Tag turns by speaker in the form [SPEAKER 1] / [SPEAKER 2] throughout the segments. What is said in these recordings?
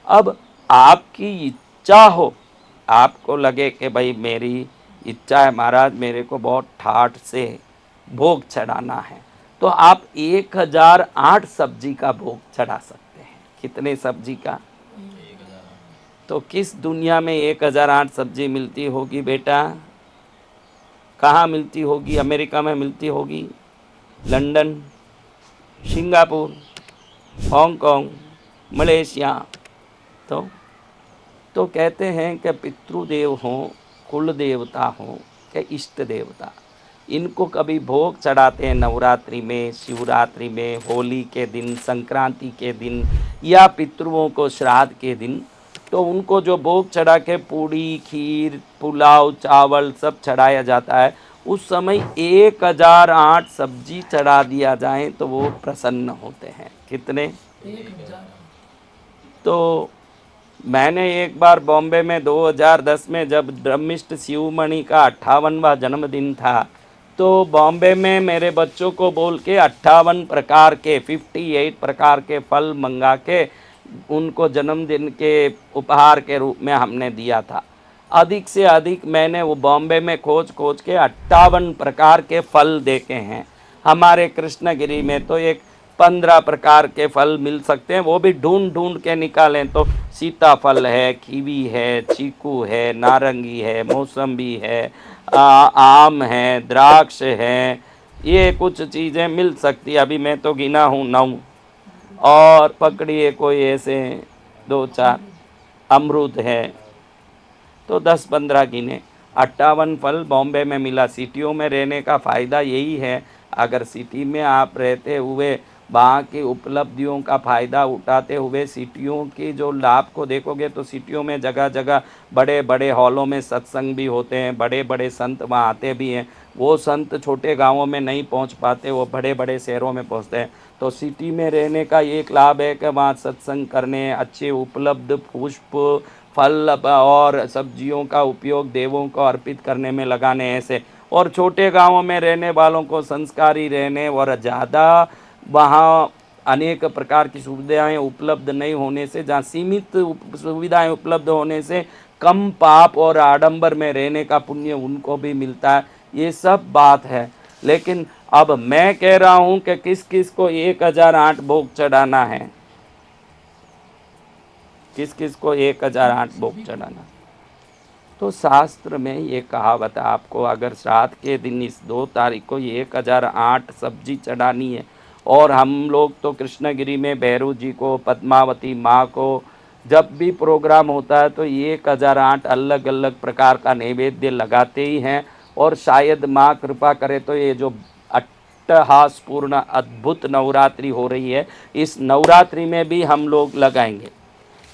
[SPEAKER 1] अब आपकी इच्छा हो, आपको लगे कि भाई मेरी इच्छा है महाराज, मेरे को बहुत ठाठ से भोग चढ़ाना है, तो आप 1008 सब्जी का भोग चढ़ा सकते हैं। कितने सब्जी का? तो किस दुनिया में 1008 सब्जी मिलती होगी बेटा? कहाँ मिलती होगी? अमेरिका में मिलती होगी, लंदन, सिंगापुर, हांगकांग, मलेशिया। तो कहते हैं कि पितृदेव हों, कुल देवता हों, कि इष्ट देवता, इनको कभी भोग चढ़ाते हैं नवरात्रि में, शिवरात्रि में, होली के दिन, संक्रांति के दिन, या पितृओं को श्राद्ध के दिन, तो उनको जो भोग चढ़ा के पूड़ी, खीर, पुलाव, चावल सब चढ़ाया जाता है, उस समय 1008 सब्जी चढ़ा दिया जाए तो वो प्रसन्न होते हैं। कितने? 1000। तो मैंने एक बार बॉम्बे में 2010 में जब ड्रमिस्ट शिवमणि का 58वां जन्मदिन था, तो बॉम्बे में मेरे बच्चों को बोल के 58 प्रकार के 58 प्रकार के फल मंगा के उनको जन्मदिन के उपहार के रूप में हमने दिया था। अधिक से अधिक मैंने वो बॉम्बे में खोज खोज के 58 प्रकार के फल देखे हैं। हमारे कृष्णगिरी में तो एक 15 प्रकार के फल मिल सकते हैं, वो भी ढूंढ ढूंढ के निकालें तो सीताफल है, कीवी है, चीकू है, नारंगी है, मौसम्बी है, आम है, द्राक्ष है, ये कुछ चीज़ें मिल सकती है। अभी मैं तो गिना हूँ 9, और पकड़िए कोई ऐसे 2-4, अमरूद है, तो 10-15 गिने। 58 फल बॉम्बे में मिला। सिटियों में रहने का फ़ायदा यही है, अगर सिटी में आप रहते हुए वहाँ की उपलब्धियों का फ़ायदा उठाते हुए सिटियों की जो लाभ को देखोगे, तो सिटियों में जगह जगह बड़े बड़े हॉलों में सत्संग भी होते हैं, बड़े बड़े संत वहाँ आते भी हैं। वो संत छोटे गांवों में नहीं पहुँच पाते, वो बड़े बड़े शहरों में पहुँचते हैं। तो सिटी में रहने का एक लाभ है कि वहाँ सत्संग करने, अच्छे उपलब्ध पुष्प, फल और सब्जियों का उपयोग देवों को अर्पित करने में लगाने ऐसे। और छोटे गांवों में रहने वालों को संस्कारी रहने और ज़्यादा वहाँ अनेक प्रकार की सुविधाएं उपलब्ध नहीं होने से, जहाँ सीमित सुविधाएं उपलब्ध होने से कम पाप और आडंबर में रहने का पुण्य उनको भी मिलता है। ये सब बात है। लेकिन अब मैं कह रहा हूँ कि किस किस को 1008 भोग चढ़ाना है, किस किस को 1008 भोग चढ़ाना। तो शास्त्र में ये कहावत है, आपको अगर श्राद्ध के दिन इस 2 तारीख को 1008 सब्जी चढ़ानी है, और हम लोग तो कृष्णगिरी में भैरू जी को, पद्मावती माँ को जब भी प्रोग्राम होता है तो 1008 अलग अलग प्रकार का नैवेद्य लगाते ही हैं। और शायद माँ कृपा करे तो ये जो अट्टहासपूर्ण अद्भुत नवरात्रि हो रही है, इस नवरात्रि में भी हम लोग लगाएंगे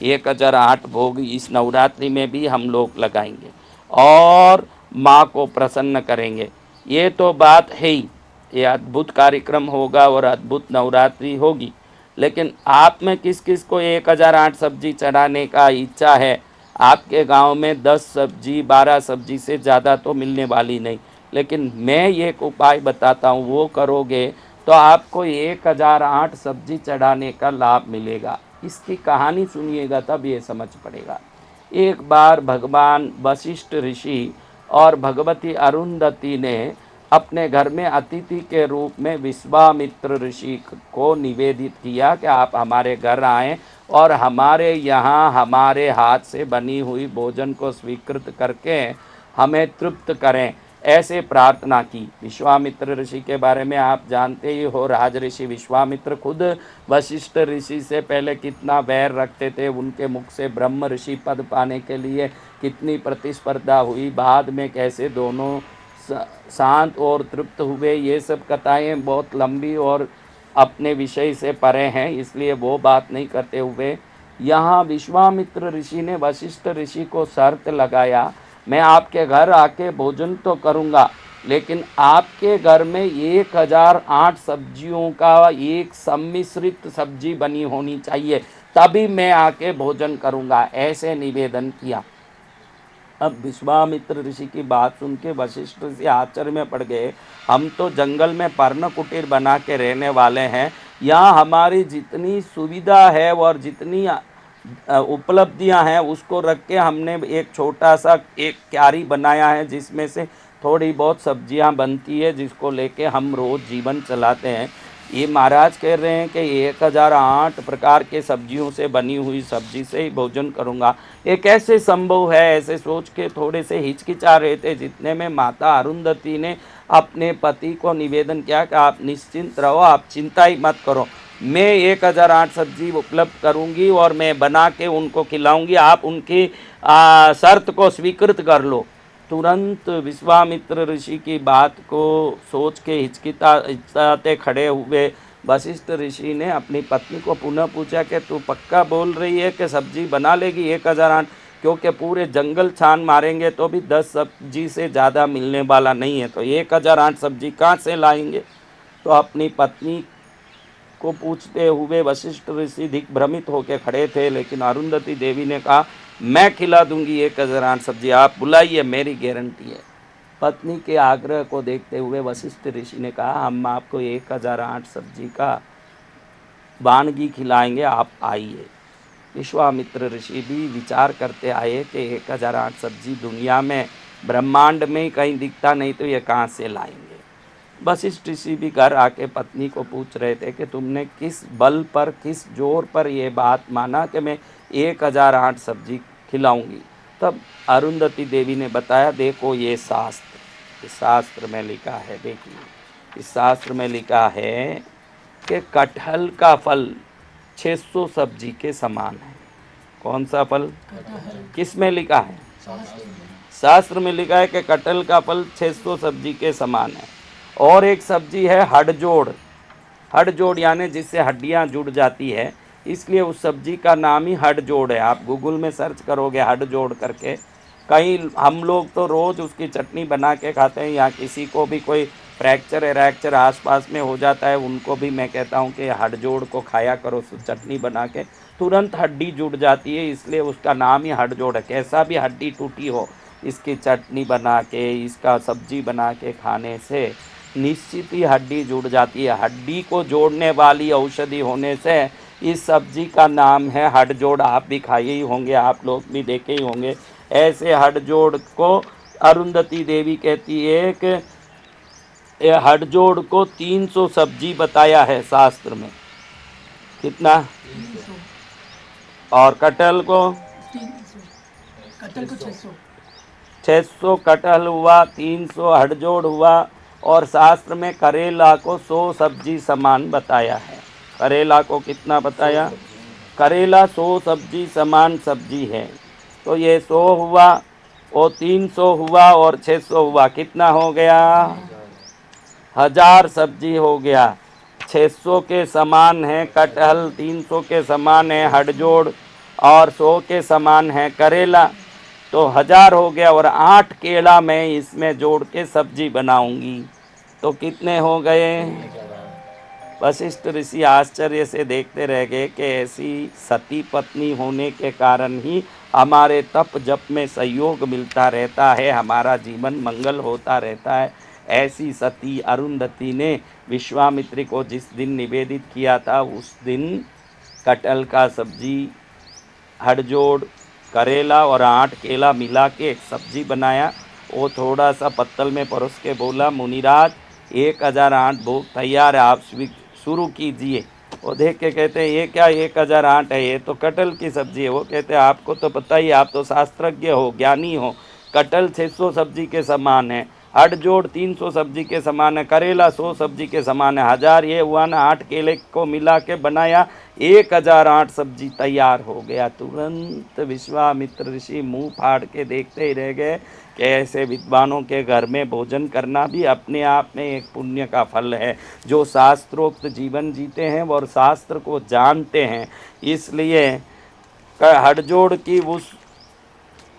[SPEAKER 1] 1008 भोग। इस नवरात्रि में भी हम लोग लगाएंगे और माँ को प्रसन्न करेंगे। ये तो बात है ही, ये अद्भुत कार्यक्रम होगा और अद्भुत नवरात्रि होगी। लेकिन आप में किस किस को 1008 सब्जी चढ़ाने का इच्छा है? आपके गांव में 10 सब्जी 12 सब्जी से ज़्यादा तो मिलने वाली नहीं, लेकिन मैं एक उपाय बताता हूँ, वो करोगे तो आपको 1008 सब्जी चढ़ाने का लाभ मिलेगा। इसकी कहानी सुनिएगा तब ये समझ पड़ेगा। एक बार भगवान वशिष्ठ ऋषि और भगवती अरुंधति ने अपने घर में अतिथि के रूप में विश्वामित्र ऋषि को निवेदित किया कि आप हमारे घर आएं और हमारे यहाँ हमारे हाथ से बनी हुई भोजन को स्वीकृत करके हमें तृप्त करें, ऐसे प्रार्थना की। विश्वामित्र ऋषि के बारे में आप जानते ही हो, राज ऋषि विश्वामित्र खुद वशिष्ठ ऋषि से पहले कितना वैर रखते थे, उनके मुख से ब्रह्म ऋषि पद पाने के लिए कितनी प्रतिस्पर्धा हुई, बाद में कैसे दोनों शांत और तृप्त हुए, ये सब कथाएं बहुत लंबी और अपने विषय से परे हैं, इसलिए वो बात नहीं करते हुए यहाँ विश्वामित्र ऋषि ने वशिष्ठ ऋषि को शर्त लगाया, मैं आपके घर आके भोजन तो करूँगा, लेकिन आपके घर में 1008 सब्जियों का एक सम्मिश्रित सब्जी बनी होनी चाहिए, तभी मैं आके भोजन करूँगा, ऐसे निवेदन किया। अब विश्वामित्र ऋषि की बात सुन के वशिष्ठ ऋषि आश्चर्य में पड़ गए। हम तो जंगल में पर्ण कुटीर बना के रहने वाले हैं, यहाँ हमारी जितनी सुविधा है और जितनी उपलब्धियां हैं उसको रख के हमने एक छोटा सा एक क्यारी बनाया है जिसमें से थोड़ी बहुत सब्जियां बनती है जिसको लेके हम रोज़ जीवन चलाते हैं। ये महाराज कह रहे हैं कि 1008 प्रकार के सब्जियों से बनी हुई सब्जी से ही भोजन करूँगा, ये कैसे संभव है? ऐसे सोच के थोड़े से हिचकिचा रहे थे। जितने में माता अरुंधति ने अपने पति को निवेदन किया कि आप निश्चिंत रहो, आप चिंता ही मत करो, मैं 1008 सब्जी उपलब्ध करूंगी और मैं बना के उनको खिलाऊंगी, आप उनकी शर्त को स्वीकृत कर लो। तुरंत विश्वामित्र ऋषि की बात को सोच के हिचकिचाते खड़े हुए वशिष्ठ ऋषि ने अपनी पत्नी को पुनः पूछा कि तू पक्का बोल रही है कि सब्जी बना लेगी 1008? क्योंकि पूरे जंगल छान मारेंगे तो भी 10 सब्जी से ज़्यादा मिलने वाला नहीं है, तो 1008 सब्जी कहाँ से लाएंगे? तो अपनी पत्नी को पूछते हुए वशिष्ठ ऋषि दिग्भ्रमित होकर खड़े थे, लेकिन अरुंधति देवी ने कहा मैं खिला दूंगी 1008 सब्जी, आप बुलाइए, मेरी गारंटी है। पत्नी के आग्रह को देखते हुए वशिष्ठ ऋषि ने कहा हम आपको 1008 सब्जी का वानगी खिलाएंगे, आप आइए। विश्वामित्र ऋषि भी विचार करते आए कि 1008 सब्जी दुनिया में ब्रह्मांड में ही कहीं दिखता नहीं, तो ये कहाँ से लाएंगे। वशिष्ठ ऋषि भी घर आके पत्नी को पूछ रहे थे कि तुमने किस बल पर, किस जोर पर ये बात माना कि मैं 1008 सब्जी खिलाऊंगी। तब अरुंधति देवी ने बताया देखो ये शास्त्र, इस शास्त्र में लिखा है, देखिए इस शास्त्र में लिखा है कि कटहल का फल 600 सब्जी के समान है। कौन सा फल? किस में लिखा है? शास्त्र में लिखा है कि कटहल का फल 600 सब्जी के समान है। और एक सब्जी है हड़जोड़, हड़जोड़ यानी जिससे हड्डियां जुड़ जाती है, इसलिए उस सब्जी का नाम ही हड़जोड़ है। आप गूगल में सर्च करोगे हड़जोड़ करके, कहीं हम लोग तो रोज़ उसकी चटनी बना के खाते हैं, या किसी को भी कोई फ्रैक्चर रैक्चर आसपास में हो जाता है उनको भी मैं कहता हूँ कि हड़जोड़ को खाया करो, चटनी बना के तुरंत हड्डी जुड़ जाती है, इसलिए उसका नाम ही हड़जोड़ है। कैसा भी हड्डी टूटी हो, इसकी चटनी बना के, इसका सब्जी बना के खाने से निश्चित ही हड्डी जुड़ जाती है। हड्डी को जोड़ने वाली औषधि होने से इस सब्जी का नाम है हड़जोड़। आप भी खाए ही होंगे, आप लोग भी देखे ही होंगे। ऐसे हड़जोड़ को अरुंधति देवी कहती है कि हड़जोड़ को 300 सब्जी बताया है शास्त्र में। कितना? और कटहल को 600 कटहल हुआ, 300 हड़जोड़ हुआ, और शास्त्र में करेला को 100 सब्जी समान बताया है। करेला को कितना बताया? करेला 100 सब्जी समान सब्जी है। तो ये 100 हुआ और 300 हुआ और 600 हुआ, कितना हो गया? 1000 सब्जी हो गया। 600 के समान है कटहल, 300 के समान है हड़जोड़ और 100 के समान है करेला, तो 1000 हो गया। और 8 केला मैं इसमें जोड़ के सब्जी बनाऊंगी, तो कितने हो गए? वशिष्ठ ऋषि आश्चर्य से देखते रह गए कि ऐसी सती पत्नी होने के कारण ही हमारे तप जप में सहयोग मिलता रहता है, हमारा जीवन मंगल होता रहता है। ऐसी सती अरुंधति ने विश्वामित्री को जिस दिन निवेदित किया था, उस दिन कटहल का सब्जी, हड़जोड़, करेला और 8 केला मिला के एक सब्जी बनाया। वो थोड़ा सा पत्तल में परोस के बोला मुनिराज 1008 भोग तैयार है, आप शुरू कीजिए। वो देख के कहते हैं ये क्या 1008 है, ये तो कटहल की सब्जी है। वो कहते हैं आपको तो पता ही, आप तो शास्त्रज्ञ हो, ज्ञानी हो। कटहल 600 सब्जी के समान है, हड़जोड़ 300 सब्जी के समान है, करेला 100 सब्जी के समान है, 1000 ये हुआ ना, 8 केले को मिला के बनाया, 1008 सब्जी तैयार हो गया। तुरंत विश्वामित्र ऋषि मुंह फाड़ के देखते ही रह गए कि ऐसे विद्वानों के घर में भोजन करना भी अपने आप में एक पुण्य का फल है। जो शास्त्रोक्त जीवन जीते हैं और शास्त्र को जानते हैं, इसलिए हड़जोड़ की, उस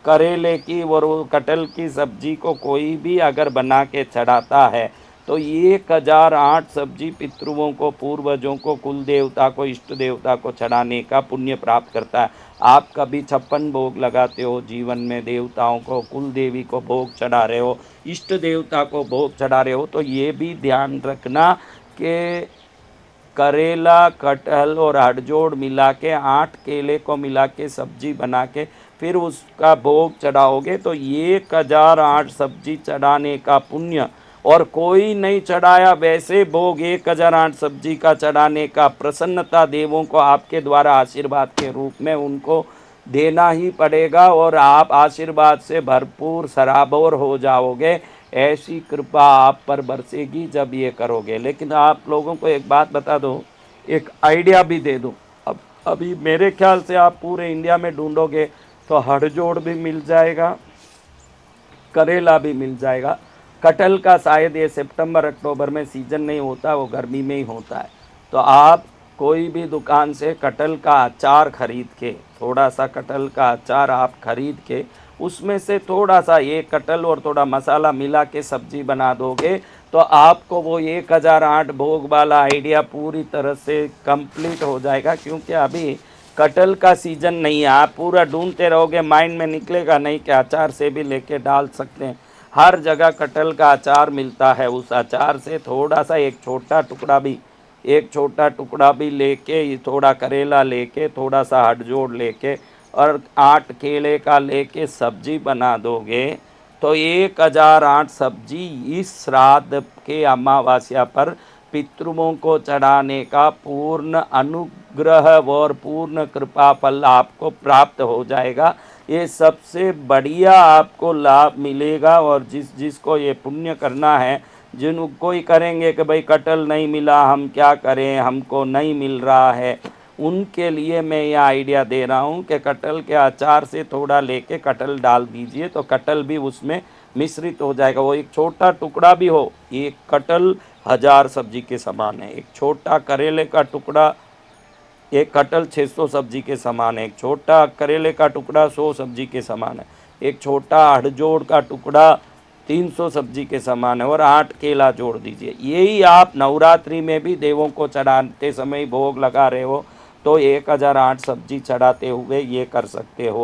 [SPEAKER 1] करेले की और वो कटहल की सब्जी को कोई भी अगर बना के चढ़ाता है तो 1008 सब्जी पितृओं को, पूर्वजों को, कुल देवता को, इष्ट देवता को चढ़ाने का पुण्य प्राप्त करता है। आप कभी 56 भोग लगाते हो जीवन में, देवताओं को, कुल देवी को भोग चढ़ा रहे हो, इष्ट देवता को भोग चढ़ा रहे हो, तो ये भी ध्यान रखना कि करेला, कटहल और हड़जोड़ मिला के 8 केले को मिला के सब्जी बना के फिर उसका भोग चढ़ाओगे तो 1008 सब्जी चढ़ाने का पुण्य, और कोई नहीं चढ़ाया वैसे भोग 1008 सब्जी का चढ़ाने का प्रसन्नता देवों को आपके द्वारा आशीर्वाद के रूप में उनको देना ही पड़ेगा, और आप आशीर्वाद से भरपूर सराबोर हो जाओगे। ऐसी कृपा आप पर बरसेगी जब ये करोगे। लेकिन आप लोगों को एक बात बता दो, एक आइडिया भी दे दूँ। अब अभी मेरे ख्याल से आप पूरे इंडिया में ढूंढोगे तो हड़जोड़ भी मिल जाएगा, करेला भी मिल जाएगा। कटहल का शायद ये सितंबर अक्टूबर में सीज़न नहीं होता, वो गर्मी में ही होता है। तो आप कोई भी दुकान से कटहल का अचार खरीद के, थोड़ा सा कटहल का अचार आप खरीद के उसमें से थोड़ा सा एक कटहल और थोड़ा मसाला मिला के सब्जी बना दोगे तो आपको वो 1008 भोग वाला आइडिया पूरी तरह से कंप्लीट हो जाएगा। क्योंकि अभी कटहल का सीज़न नहीं है, आप पूरा ढूंढते रहोगे, माइंड में निकलेगा नहीं कि अचार से भी लेके डाल सकते हैं। हर जगह कटहल का अचार मिलता है, उस अचार से थोड़ा सा एक छोटा टुकड़ा भी लेके, थोड़ा करेला लेके, थोड़ा सा हड़जोड़ लेके और 8 केले का लेके सब्जी बना दोगे तो 1008 सब्जी इस श्राद्ध के अमावस्या पर पितृओं को चढ़ाने का पूर्ण अनुग्रह और पूर्ण कृपा फल आपको प्राप्त हो जाएगा। ये सबसे बढ़िया आपको लाभ मिलेगा। और जिसको ये पुण्य करना है, जिनको ही करेंगे कि भाई कटहल नहीं मिला, हम क्या करें, हमको नहीं मिल रहा है, उनके लिए मैं यह आइडिया दे रहा हूँ कि कटहल के अचार से थोड़ा लेके कटहल डाल दीजिए तो कटहल भी उसमें मिश्रित हो जाएगा। वो एक छोटा टुकड़ा भी हो, एक कटहल 1000 सब्जी के समान है। एक छोटा करेले का टुकड़ा, एक कटहल 600 सब्जी के समान है। एक छोटा करेले का टुकड़ा 100 सब्जी के समान है। एक छोटा हड़जोड़ का टुकड़ा 300 सब्जी के समान है। और 8 केला जोड़ दीजिए। यही आप नवरात्रि में भी देवों को चढ़ाते समय भोग लगा रहे हो तो 1008 सब्जी चढ़ाते हुए ये कर सकते हो।